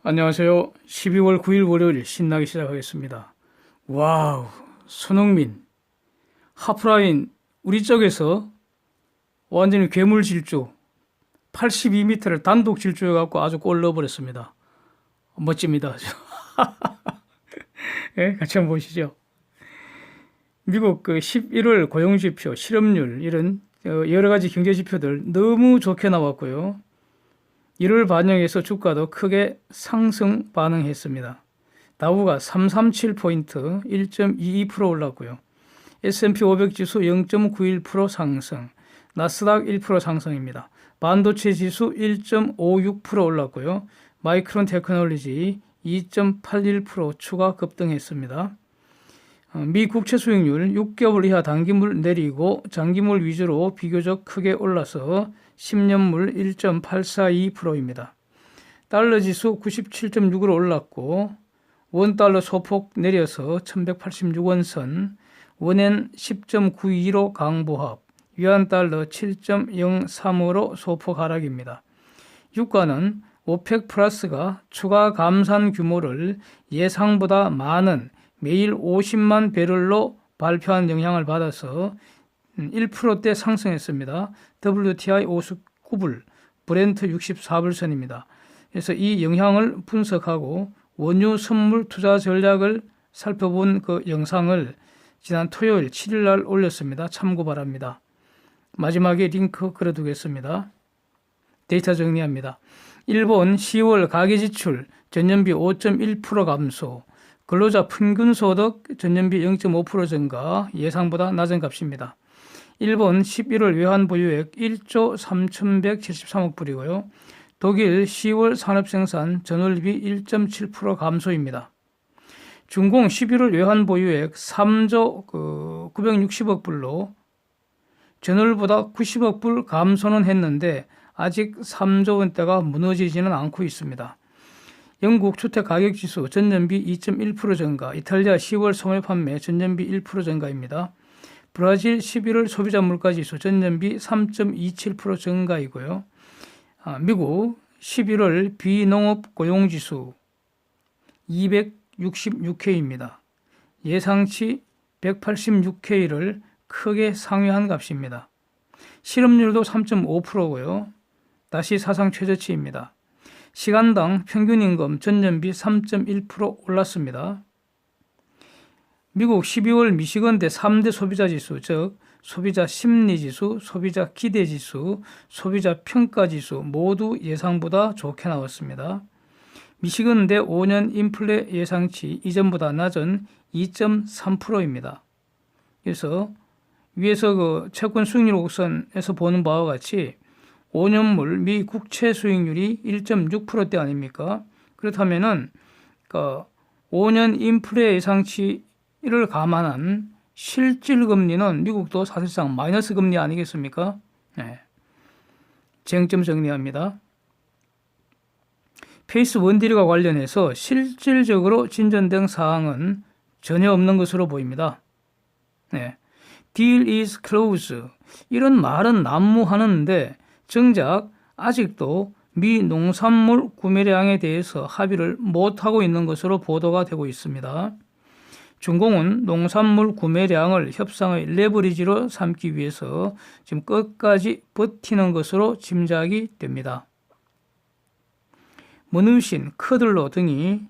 안녕하세요. 12월 9일 월요일 신나게 시작하겠습니다. 와우, 손흥민, 하프라인, 우리 쪽에서 완전히 괴물 질주, 82m를 단독 질주해갖고 아주 골 넣어버렸습니다. 멋집니다. 같이 한번 보시죠. 미국 그 11월 고용지표, 실업률, 이런 여러 가지 경제지표들 너무 좋게 나왔고요. 이를 반영해서 주가도 크게 상승 반응했습니다. 다우가 337포인트 1.22% 올랐고요. S&P 500 지수 0.91% 상승, 나스닥 1% 상승입니다. 반도체 지수 1.56% 올랐고요. 마이크론 테크놀로지 2.81% 추가 급등했습니다. 미 국채 수익률 6개월 이하 단기물 내리고 장기물 위주로 비교적 크게 올라서 10년물 1.842%입니다. 달러 지수 97.6으로 올랐고 원달러 소폭 내려서 1186원 선, 원엔 10.92로 강보합, 위안달러 7.03으로 소폭 하락입니다. 유가는 오펙 플러스가 추가 감산 규모를 예상보다 많은 매일 50만 배럴로 발표한 영향을 받아서 1%대 상승했습니다. WTI 59불, 브렌트 64불선입니다. 그래서 이 영향을 분석하고 원유 선물 투자 전략을 살펴본 그 영상을 지난 토요일 7일 날 올렸습니다. 참고 바랍니다. 마지막에 링크 걸어두겠습니다. 데이터 정리합니다. 일본 10월 가계지출 전년비 5.1% 감소, 근로자 평균소득 전년비 0.5% 증가, 예상보다 낮은 값입니다. 일본 11월 외환보유액 1조 3,173억 불이고요. 독일 10월 산업생산 전월비 1.7% 감소입니다. 중공 11월 외환보유액 3조 960억 불로 전월보다 90억 불 감소는 했는데 아직 3조 원대가 무너지지는 않고 있습니다. 영국 주택가격지수 전년비 2.1% 증가, 이탈리아 10월 소매판매 전년비 1% 증가입니다. 브라질 11월 소비자 물가지수 전년비 3.27% 증가이고요. 미국 11월 비농업 고용지수 266K입니다. 예상치 186K를 크게 상회한 값입니다. 실업률도 3.5%고요. 다시 사상 최저치입니다. 시간당 평균임금 전년비 3.1% 올랐습니다. 미국 12월 미시건대 3대 소비자지수, 즉 소비자 심리지수, 소비자 기대지수, 소비자 평가지수 모두 예상보다 좋게 나왔습니다. 미시건대 5년 인플레 예상치 이전보다 낮은 2.3%입니다. 그래서 위에서 그 채권 수익률 곡선에서 보는 바와 같이 5년물 미 국채 수익률이 1.6%대 아닙니까? 그렇다면은 5년 인플레 예상치를 감안한 실질 금리는 미국도 사실상 마이너스 금리 아니겠습니까? 네. 쟁점 정리합니다. 페이스 원딜과 관련해서 실질적으로 진전된 사항은 전혀 없는 것으로 보입니다. 네. Deal is closed. 이런 말은 난무하는데 정작 아직도 미 농산물 구매량에 대해서 합의를 못하고 있는 것으로 보도가 되고 있습니다. 중공은 농산물 구매량을 협상의 레버리지로 삼기 위해서 지금 끝까지 버티는 것으로 짐작이 됩니다. 머누신, 커들로 등이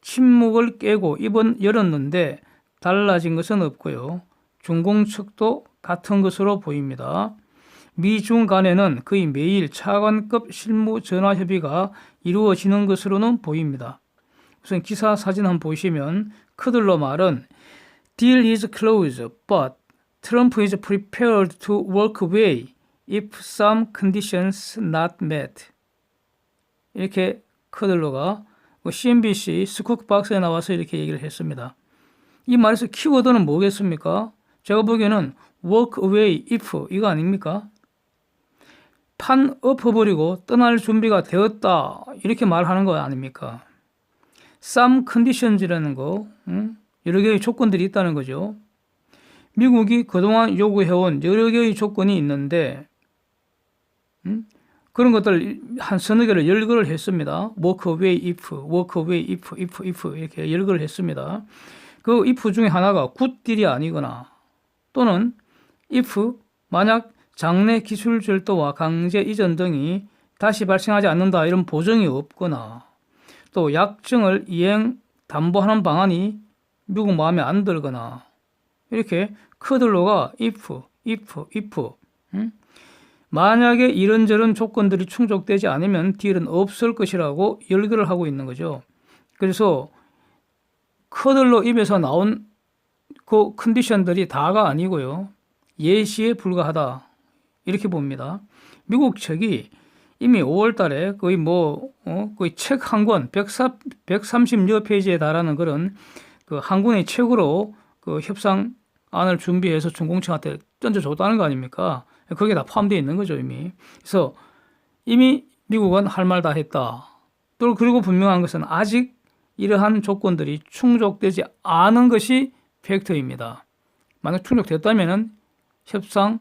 침묵을 깨고 입은 열었는데 달라진 것은 없고요. 중공 측도 같은 것으로 보입니다. 미중 간에는 거의 매일 차관급 실무 전화 협의가 이루어지는 것으로는 보입니다. 우선 기사 사진 한번 보시면 커들러 말은 Deal is closed, but Trump is prepared to walk away if some conditions not met. 이렇게 커들러가 CNBC 스쿡박스에 나와서 이렇게 얘기를 했습니다. 이 말에서 키워드는 뭐겠습니까? 제가 보기에는 walk away if 이거 아닙니까? 판 엎어버리고 떠날 준비가 되었다 이렇게 말하는 거 아닙니까? Some conditions이라는 거 여러 개의 조건들이 있다는 거죠. 미국이 그동안 요구해온 여러 개의 조건이 있는데 그런 것들 한 서너 개를 열거를 했습니다. work away if, work away if 이렇게 열거를 했습니다. 그 if 중에 하나가 good deal이 아니거나 또는 if 만약 장래 기술 절도와 강제 이전 등이 다시 발생하지 않는다 이런 보증이 없거나 또 약정을 이행 담보하는 방안이 미국 마음에 안 들거나 이렇게 커들로가 if 만약에 이런저런 조건들이 충족되지 않으면 딜은 없을 것이라고 열거를 하고 있는 거죠. 그래서 커들로 입에서 나온 그 컨디션들이 다가 아니고요. 예시에 불과하다 이렇게 봅니다. 미국 측이 이미 5월 달에 거의 거의 책 한 권 130여 페이지에 달하는 그런 그 한 권의 책으로 그 협상안을 준비해서 중공청한테 던져줬다는 거 아닙니까? 거기에 다 포함되어 있는 거죠, 이미. 그래서 이미 미국은 할 말 다 했다. 또 그리고 분명한 것은 아직 이러한 조건들이 충족되지 않은 것이 팩트입니다. 만약 충족됐다면은 협상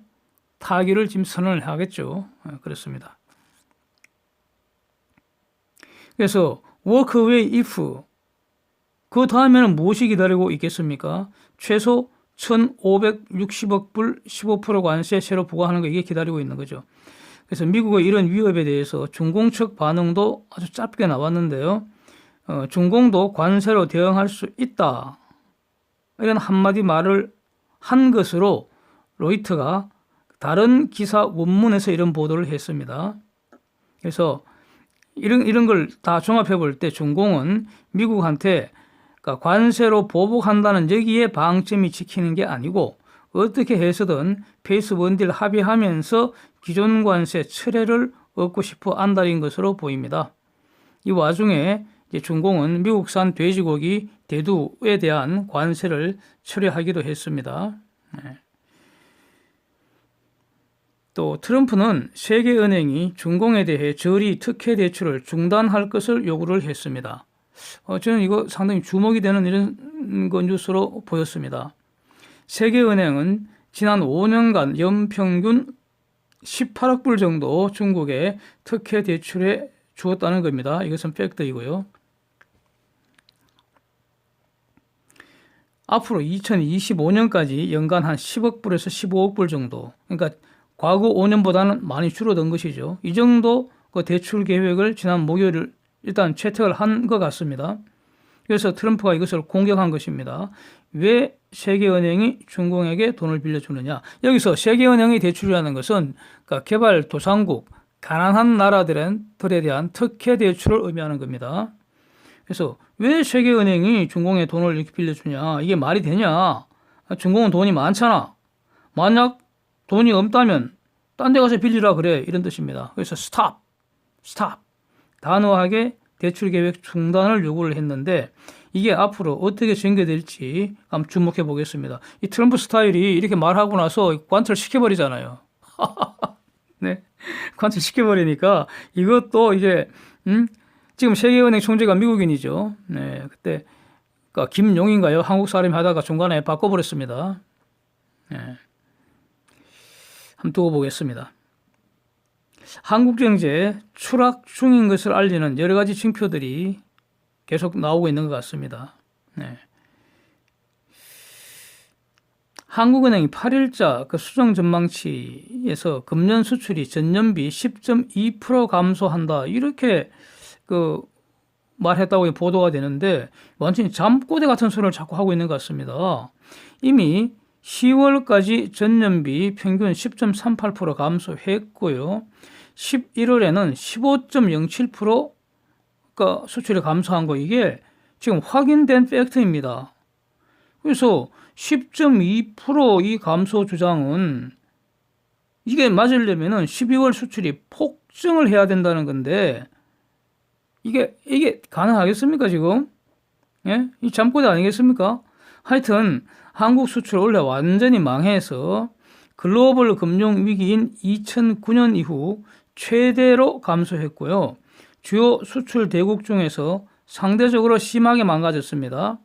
타결을 지금 선언을 하겠죠. 그렇습니다. 그래서 work away if 그 다음에는 무엇이 기다리고 있겠습니까? 최소 1,560억 불 15% 관세 새로 부과하는 거 이게 기다리고 있는 거죠. 그래서 미국의 이런 위협에 대해서 중공 측 반응도 아주 짧게 나왔는데요. 중공도 관세로 대응할 수 있다. 이런 한마디 말을 한 것으로 로이터가 다른 기사 원문에서 이런 보도를 했습니다. 그래서 이런 걸 다 종합해 볼 때 중공은 미국한테 관세로 보복한다는 여기에 방점이 찍히는 게 아니고 어떻게 해서든 페이스 원딜 합의하면서 기존 관세 철회를 얻고 싶어 안달인 것으로 보입니다. 이 와중에 이제 중공은 미국산 돼지고기 대두에 대한 관세를 철회하기도 했습니다. 또 트럼프는 세계은행이 중공에 대해 저리 특혜 대출을 중단할 것을 요구를 했습니다. 저는 이거 상당히 주목이 되는 이런 건 뉴스로 보였습니다. 세계은행은 지난 5년간 연평균 18억 불 정도 중국에 특혜 대출해 주었다는 겁니다. 이것은 팩트이고요. 앞으로 2025년까지 연간 한 10억 불에서 15억 불 정도, 그러니까 과거 5년보다는 많이 줄어든 것이죠. 이 정도 그 대출 계획을 지난 목요일 일단 채택을 한 것 같습니다. 그래서 트럼프가 이것을 공격한 것입니다. 왜 세계은행이 중공에게 돈을 빌려주느냐. 여기서 세계은행의 대출이라는 것은 그러니까 개발도상국, 가난한 나라들에 대한 특혜 대출을 의미하는 겁니다. 그래서 왜 세계은행이 중공에 돈을 이렇게 빌려주냐. 이게 말이 되냐. 중공은 돈이 많잖아. 만약 돈이 없다면 딴 데 가서 빌리라 그래. 이런 뜻입니다. 그래서 스탑. 단호하게 대출 계획 중단을 요구를 했는데 이게 앞으로 어떻게 전개될지 한번 주목해 보겠습니다. 이 트럼프 스타일이 이렇게 말하고 나서 관철 시켜버리잖아요. 네, 관철 시켜버리니까 이것도 이제 지금 세계은행 총재가 미국인이죠. 네, 그때 그러니까 김용인가요? 한국 사람이 하다가 중간에 바꿔버렸습니다. 네, 한번 두고 보겠습니다. 한국 경제 추락 중인 것을 알리는 여러 가지 징표들이 계속 나오고 있는 것 같습니다. 네. 한국은행이 8일자 그 수정 전망치에서 금년 수출이 전년비 10.2% 감소한다 이렇게 그 말했다고 보도가 되는데 완전히 잠꼬대 같은 소리를 자꾸 하고 있는 것 같습니다. 이미 10월까지 전년비 평균 10.38% 감소했고요. 11월에는 15.07%가 수출이 감소한 거 이게 지금 확인된 팩트입니다. 그래서 10.2% 이 감소 주장은 이게 맞으려면은 12월 수출이 폭증을 해야 된다는 건데 이게 가능하겠습니까 지금? 예? 이 잠꼬대 아니겠습니까? 하여튼 한국 수출 원래 완전히 망해서 글로벌 금융 위기인 2009년 이후 최대로 감소했고요. 주요 수출 대국 중에서 상대적으로 심하게 망가졌습니다.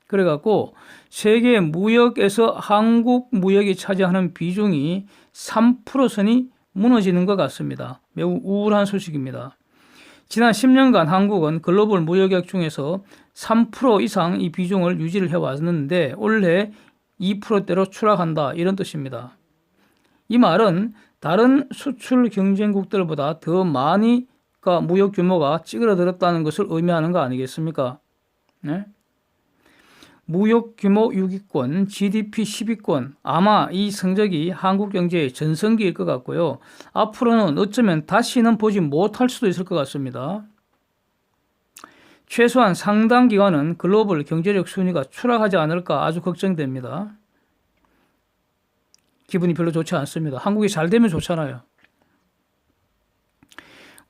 그래갖고 세계 무역에서 한국 무역이 차지하는 비중이 3%선이 무너지는 것 같습니다. 매우 우울한 소식입니다. 지난 10년간 한국은 글로벌 무역액 중에서 3% 이상 이 비중을 유지를 해왔는데 올해 2%대로 추락한다, 이런 뜻입니다. 이 말은 다른 수출 경쟁국들보다 더 많이 무역 규모가 찌그러들었다는 것을 의미하는 거 아니겠습니까? 네? 무역 규모 6위권, GDP 10위권, 아마 이 성적이 한국 경제의 전성기일 것 같고요. 앞으로는 어쩌면 다시는 보지 못할 수도 있을 것 같습니다. 최소한 상당 기간은 글로벌 경제력 순위가 추락하지 않을까 아주 걱정됩니다. 기분이 별로 좋지 않습니다. 한국이 잘 되면 좋잖아요.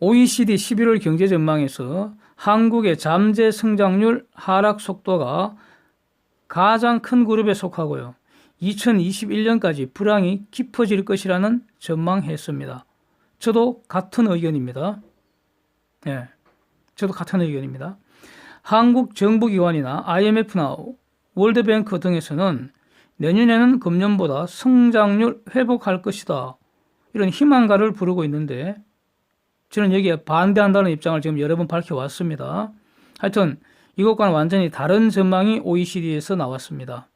OECD 11월 경제 전망에서 한국의 잠재 성장률 하락 속도가 가장 큰 그룹에 속하고요. 2021년까지 불황이 깊어질 것이라는 전망했습니다. 저도 같은 의견입니다. 네, 저도 같은 의견입니다. 한국 정부기관이나 IMF나 월드뱅크 등에서는 내년에는 금년보다 성장률 회복할 것이다, 이런 희망가를 부르고 있는데 저는 여기에 반대한다는 입장을 지금 여러 번 밝혀왔습니다. 하여튼 이것과는 완전히 다른 전망이 OECD에서 나왔습니다.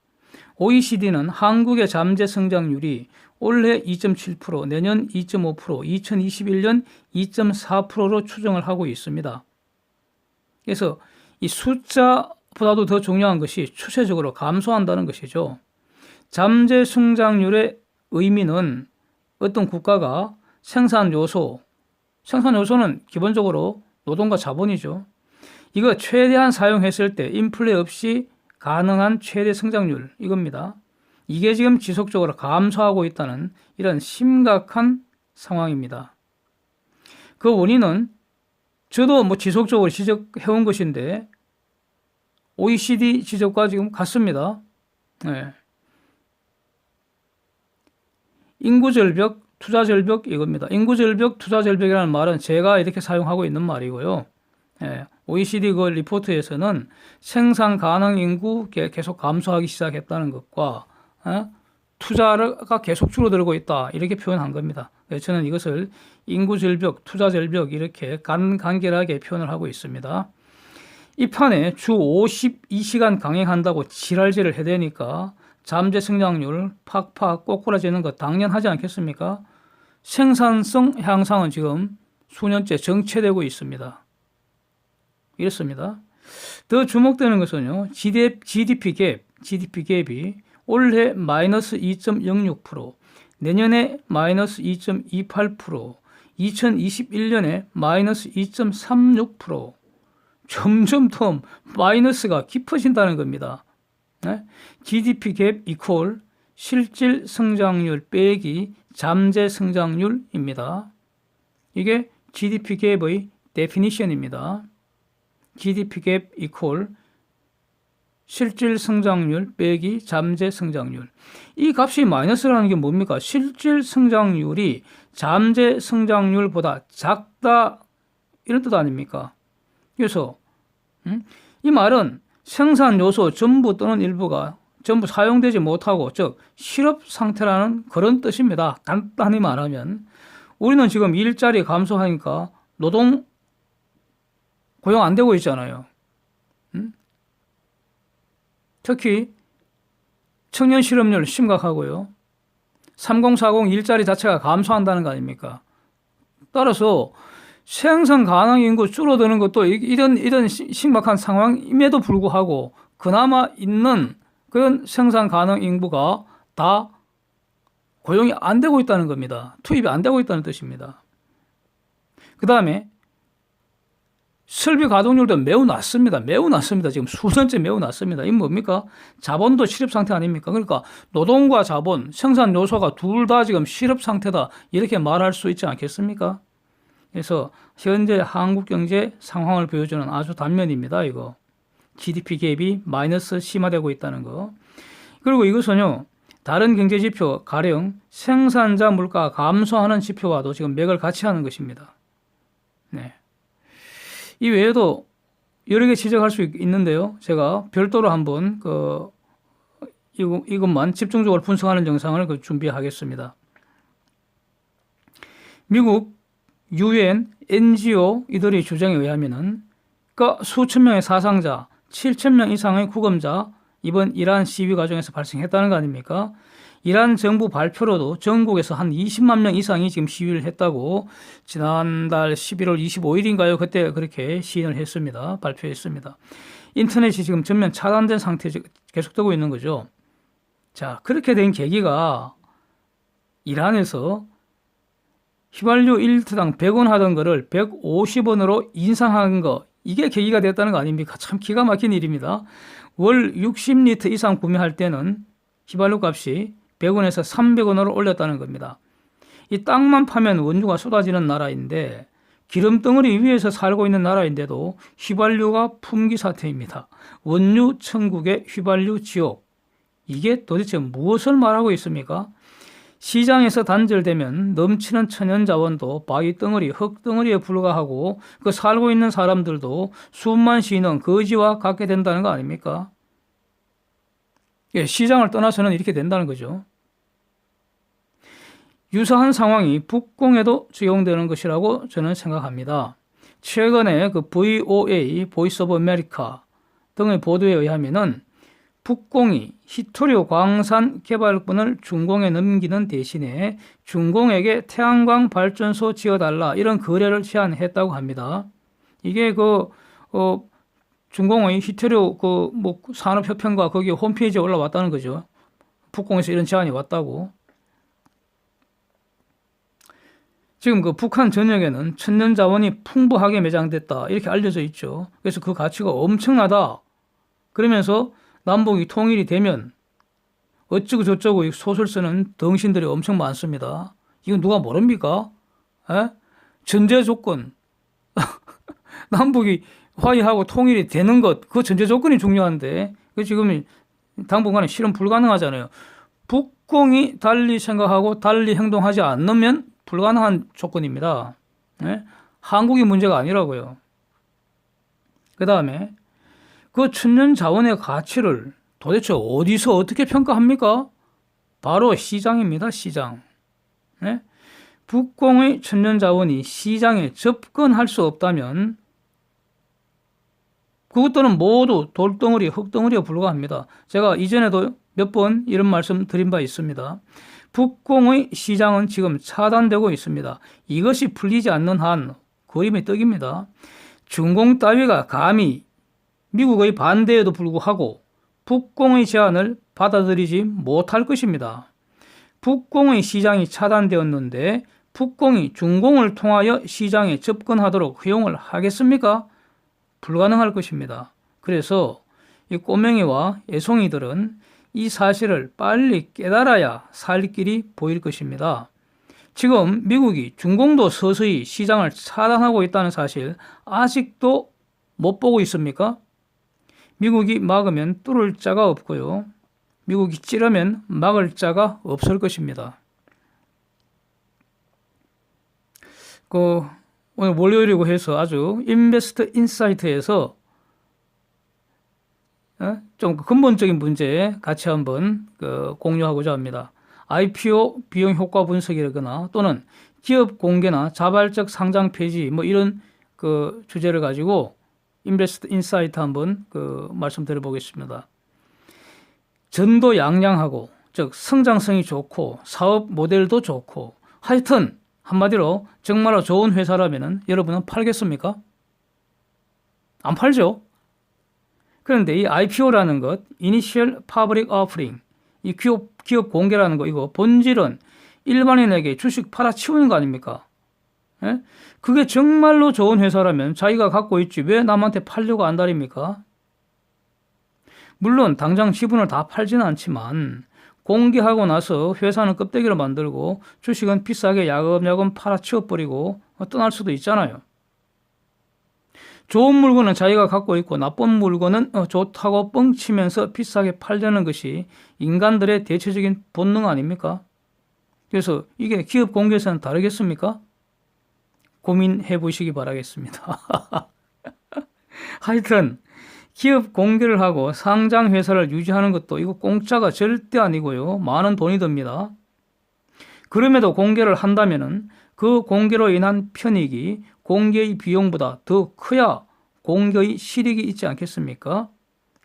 OECD는 한국의 잠재 성장률이 올해 2.7%, 내년 2.5%, 2021년 2.4%로 추정을 하고 있습니다. 그래서 이 숫자보다도 더 중요한 것이 추세적으로 감소한다는 것이죠. 잠재 성장률의 의미는 어떤 국가가 생산 요소는 기본적으로 노동과 자본이죠. 이거 최대한 사용했을 때 인플레 없이 가능한 최대 성장률, 이겁니다. 이게 지금 지속적으로 감소하고 있다는 이런 심각한 상황입니다. 그 원인은 저도 지속적으로 지적해온 것인데 OECD 지적과 지금 같습니다. 네. 인구절벽, 투자절벽, 이겁니다. 인구절벽, 투자절벽이라는 말은 제가 이렇게 사용하고 있는 말이고요. 예, OECD 그 리포트에서는 생산 가능 인구 계속 감소하기 시작했다는 것과 투자가 계속 줄어들고 있다, 이렇게 표현한 겁니다. 그래서 저는 이것을 인구절벽, 투자절벽 이렇게 간결하게 표현을 하고 있습니다. 이 판에 주 52시간 강행한다고 지랄질을 해대니까 잠재 성장률 팍팍 꼬꾸라지는 것 당연하지 않겠습니까? 생산성 향상은 지금 수년째 정체되고 있습니다. 이렇습니다. 더 주목되는 것은요, GDP 갭이 올해 마이너스 2.06%, 내년에 마이너스 2.28%, 2021년에 마이너스 2.36%, 점점 더 마이너스가 깊어진다는 겁니다. 네? GDP 갭 이퀄 실질 성장률 빼기 잠재 성장률입니다. 이게 GDP 갭의 데피니션입니다. GDP 갭 이퀄 실질 성장률 빼기 잠재 성장률. 이 값이 마이너스라는 게 뭡니까? 실질 성장률이 잠재 성장률보다 작다, 이런 뜻 아닙니까? 그래서 이 말은 생산 요소 전부 또는 일부가 전부 사용되지 못하고, 즉 실업 상태라는 그런 뜻입니다. 간단히 말하면 우리는 지금 일자리 감소하니까 노동 고용 안 되고 있잖아요. 특히 청년 실업률 심각하고요. 3040 일자리 자체가 감소한다는 거 아닙니까? 따라서 생산 가능 인구 줄어드는 것도 이런 심각한 상황임에도 불구하고 그나마 있는 그런 생산 가능 인구가 다 고용이 안 되고 있다는 겁니다. 투입이 안 되고 있다는 뜻입니다. 그 다음에 설비 가동률도 매우 낮습니다. 매우 낮습니다. 지금 수년째 매우 낮습니다. 이게 뭡니까? 자본도 실업 상태 아닙니까? 그러니까 노동과 자본, 생산 요소가 둘 다 지금 실업 상태다, 이렇게 말할 수 있지 않겠습니까? 그래서 현재 한국 경제 상황을 보여주는 아주 단면입니다. 이거 GDP 갭이 마이너스 심화되고 있다는 거. 그리고 이것은요, 다른 경제 지표, 가령 생산자 물가 감소하는 지표와도 지금 맥을 같이 하는 것입니다. 네. 이 외에도 여러 개 지적할 수 있는데요. 제가 별도로 한번 이것만 집중적으로 분석하는 영상을 준비하겠습니다. 미국 UN, NGO 이들의 주장에 의하면은 그러니까 수천 명의 사상자, 7천 명 이상의 구금자 이번 이란 시위 과정에서 발생했다는 거 아닙니까? 이란 정부 발표로도 전국에서 한 20만 명 이상이 지금 시위를 했다고 지난달 11월 25일인가요? 그때 그렇게 시인을 했습니다. 발표했습니다. 인터넷이 지금 전면 차단된 상태에서 계속되고 있는 거죠. 자, 그렇게 된 계기가 이란에서 휘발유 1리터당 100원 하던 거를 150원으로 인상한 거, 이게 계기가 됐다는 거 아닙니까? 참 기가 막힌 일입니다. 월 60리터 이상 구매할 때는 휘발유 값이 100원에서 300원으로 올렸다는 겁니다. 이 땅만 파면 원유가 쏟아지는 나라인데 기름덩어리 위에서 살고 있는 나라인데도 휘발유가 품귀 사태입니다. 원유 천국의 휘발유 지옥. 이게 도대체 무엇을 말하고 있습니까? 시장에서 단절되면 넘치는 천연자원도 바위덩어리, 흙덩어리에 불과하고 그 살고 있는 사람들도 수만 시는 거지와 같게 된다는 거 아닙니까? 예, 시장을 떠나서는 이렇게 된다는 거죠. 유사한 상황이 북공에도 적용되는 것이라고 저는 생각합니다. 최근에 그 VOA, 보이스 오브 아메리카 등의 보도에 의하면은 북공이 히토류 광산 개발권을 중공에 넘기는 대신에 중공에게 태양광 발전소 지어달라 이런 거래를 제안했다고 합니다. 이게 중공의 히토류 산업협회인가 거기 홈페이지에 올라왔다는 거죠. 북공에서 이런 제안이 왔다고. 지금 그 북한 전역에는 천연 자원이 풍부하게 매장됐다 이렇게 알려져 있죠. 그래서 그 가치가 엄청나다. 그러면서 남북이 통일이 되면 어쩌고 저쩌고 소설 쓰는 덩신들이 엄청 많습니다. 이건 누가 모릅니까? 에? 전제 조건. 남북이 화해하고 통일이 되는 것, 그 전제 조건이 중요한데 그 지금 당분간은 실현 불가능하잖아요. 북공이 달리 생각하고 달리 행동하지 않으면 불가능한 조건입니다. 네? 한국이 문제가 아니라고요. 그 다음에 그 천연 자원의 가치를 도대체 어디서 어떻게 평가합니까? 바로 시장입니다. 시장. 네? 북공의 천연 자원이 시장에 접근할 수 없다면 그것들은 모두 돌덩어리, 흙덩어리에 불과합니다. 제가 이전에도 몇 번 이런 말씀 드린 바 있습니다. 북공의 시장은 지금 차단되고 있습니다. 이것이 풀리지 않는 한 그림의 떡입니다. 중공 따위가 감히 미국의 반대에도 불구하고 북공의 제안을 받아들이지 못할 것입니다. 북공의 시장이 차단되었는데 북공이 중공을 통하여 시장에 접근하도록 허용을 하겠습니까? 불가능할 것입니다. 그래서 이 꼬맹이와 애송이들은 이 사실을 빨리 깨달아야 살 길이 보일 것입니다. 지금 미국이 중공도 서서히 시장을 차단하고 있다는 사실 아직도 못 보고 있습니까? 미국이 막으면 뚫을 자가 없고요. 미국이 찌르면 막을 자가 없을 것입니다. 오늘 월요일이고 해서 아주 인베스트 인사이트에서 좀 근본적인 문제 같이 한번 공유하고자 합니다. IPO 비용 효과 분석이라거나 또는 기업 공개나 자발적 상장 폐지 이런 주제를 가지고 인베스트 인사이트 한번 말씀드려 보겠습니다. 전도 양양하고 즉 성장성이 좋고 사업 모델도 좋고 하여튼 한마디로 정말로 좋은 회사라면 여러분은 팔겠습니까? 안 팔죠. 그런데 이 IPO라는 것, Initial Public Offering, 이 기업 공개라는 거 이거 본질은 일반인에게 주식 팔아치우는 거 아닙니까? 예? 그게 정말로 좋은 회사라면 자기가 갖고 있지 왜 남한테 팔려고 안달입니까? 물론 당장 지분을 다 팔지는 않지만 공개하고 나서 회사는 껍데기를 만들고 주식은 비싸게 야금야금 팔아치워버리고 떠날 수도 있잖아요. 좋은 물건은 자기가 갖고 있고 나쁜 물건은 좋다고 뻥치면서 비싸게 팔려는 것이 인간들의 대체적인 본능 아닙니까? 그래서 이게 기업 공개에서는 다르겠습니까? 고민해 보시기 바라겠습니다. 하여튼 기업 공개를 하고 상장 회사를 유지하는 것도 이거 공짜가 절대 아니고요. 많은 돈이 듭니다. 그럼에도 공개를 한다면은 그 공개로 인한 편익이 공개의 비용보다 더 커야 공개의 실익이 있지 않겠습니까?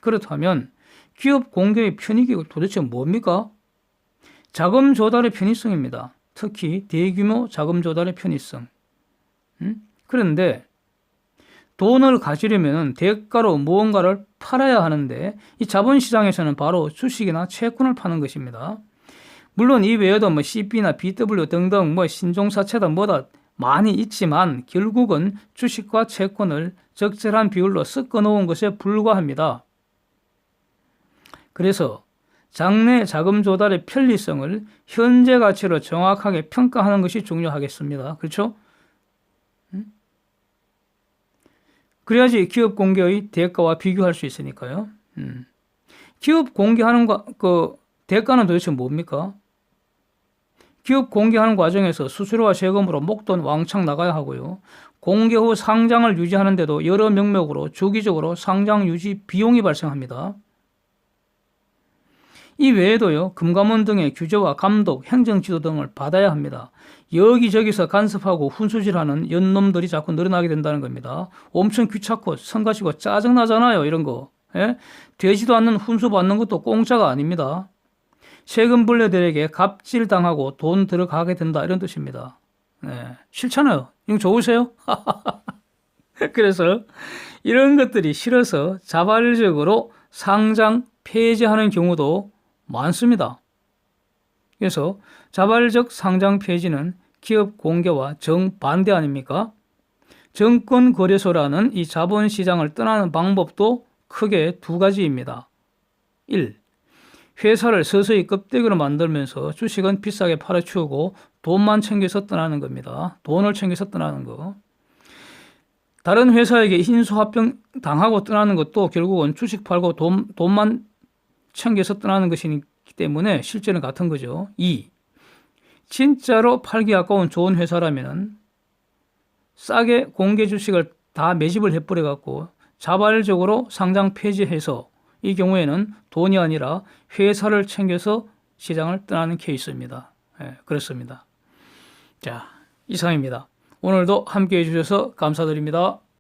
그렇다면 기업 공개의 편익이 도대체 뭡니까? 자금 조달의 편의성입니다. 특히 대규모 자금 조달의 편의성. 그런데 돈을 가지려면 대가로 무언가를 팔아야 하는데 이 자본시장에서는 바로 주식이나 채권을 파는 것입니다. 물론 이 외에도 CB나 BW 등등 신종사채다 뭐다 많이 있지만 결국은 주식과 채권을 적절한 비율로 섞어 놓은 것에 불과합니다. 그래서 장래 자금 조달의 편리성을 현재 가치로 정확하게 평가하는 것이 중요하겠습니다. 그렇죠? 그래야지 기업 공개의 대가와 비교할 수 있으니까요. 기업 공개하는 그 대가는 도대체 뭡니까? 기업 공개하는 과정에서 수수료와 세금으로 목돈 왕창 나가야 하고요. 공개 후 상장을 유지하는데도 여러 명목으로 주기적으로 상장 유지 비용이 발생합니다. 이 외에도요, 금감원 등의 규제와 감독, 행정지도 등을 받아야 합니다. 여기저기서 간섭하고 훈수질하는 연놈들이 자꾸 늘어나게 된다는 겁니다. 엄청 귀찮고 성가시고 짜증나잖아요, 이런 거. 예? 되지도 않는 훈수 받는 것도 공짜가 아닙니다. 세금 벌레들에게 갑질당하고 돈 들어가게 된다, 이런 뜻입니다. 네, 싫잖아요. 이거 좋으세요? 그래서 이런 것들이 싫어서 자발적으로 상장 폐지하는 경우도 많습니다. 그래서 자발적 상장 폐지는 기업 공개와 정반대 아닙니까? 정권거래소라는 이 자본시장을 떠나는 방법도 크게 두 가지입니다. 1. 회사를 서서히 껍데기로 만들면서 주식은 비싸게 팔아치우고 돈만 챙겨서 떠나는 겁니다. 돈을 챙겨서 떠나는 거. 다른 회사에게 인수합병 당하고 떠나는 것도 결국은 주식 팔고 돈만 챙겨서 떠나는 것이기 때문에 실제는 같은 거죠. 2. 진짜로 팔기 아까운 좋은 회사라면 싸게 공개 주식을 다 매집을 해버려갖고 자발적으로 상장 폐지해서 이 경우에는 돈이 아니라 회사를 챙겨서 시장을 떠나는 케이스입니다. 네, 그렇습니다. 자, 이상입니다. 오늘도 함께해 주셔서 감사드립니다.